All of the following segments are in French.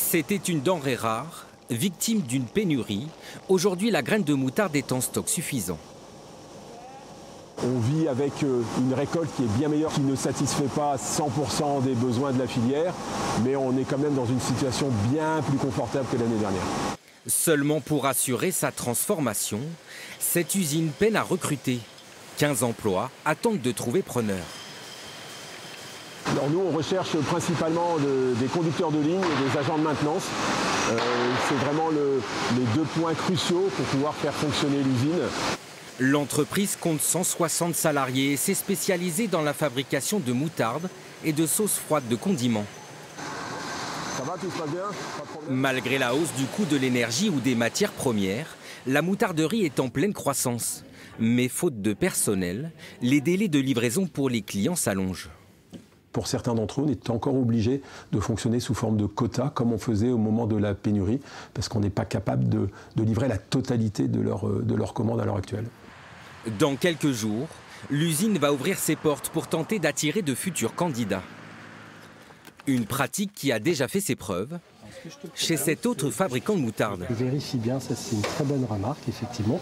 C'était une denrée rare, victime d'une pénurie. Aujourd'hui, la graine de moutarde est en stock suffisant. On vit avec une récolte qui est bien meilleure, qui ne satisfait pas 100% des besoins de la filière, mais on est quand même dans une situation bien plus confortable que l'année dernière. Seulement pour assurer sa transformation, cette usine peine à recruter. 15 emplois attendent de trouver preneur. Alors nous, on recherche principalement des conducteurs de ligne et des agents de maintenance. C'est vraiment les deux points cruciaux pour pouvoir faire fonctionner l'usine. L'entreprise compte 160 salariés et s'est spécialisée dans la fabrication de moutarde et de sauces froides de condiments. Ça va, tout se passe bien? Pas de problème? Malgré la hausse du coût de l'énergie ou des matières premières, la moutarderie est en pleine croissance. Mais faute de personnel, les délais de livraison pour les clients s'allongent. Pour certains d'entre eux, on est encore obligé de fonctionner sous forme de quotas, comme on faisait au moment de la pénurie, parce qu'on n'est pas capable de livrer la totalité de leurs commandes à l'heure actuelle. Dans quelques jours, l'usine va ouvrir ses portes pour tenter d'attirer de futurs candidats. Une pratique qui a déjà fait ses preuves chez cet autre fabricant de moutarde. Je vérifie bien, ça c'est une très bonne remarque, effectivement.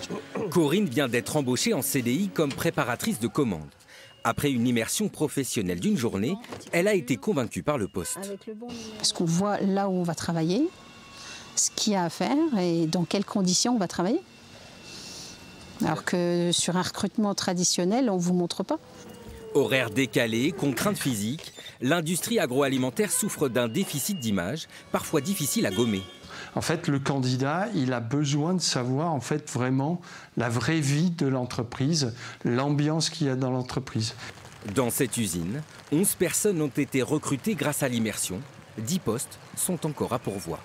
Corinne vient d'être embauchée en CDI comme préparatrice de commandes. Après une immersion professionnelle d'une journée, elle a été convaincue par le poste. Parce qu'on voit là où on va travailler, ce qu'il y a à faire et dans quelles conditions on va travailler. Alors que sur un recrutement traditionnel, on ne vous montre pas. Horaires décalés, contraintes physiques, l'industrie agroalimentaire souffre d'un déficit d'image, parfois difficile à gommer. En fait, le candidat, il a besoin de savoir en fait vraiment la vraie vie de l'entreprise, l'ambiance qu'il y a dans l'entreprise. Dans cette usine, 11 personnes ont été recrutées grâce à l'immersion. 10 postes sont encore à pourvoir.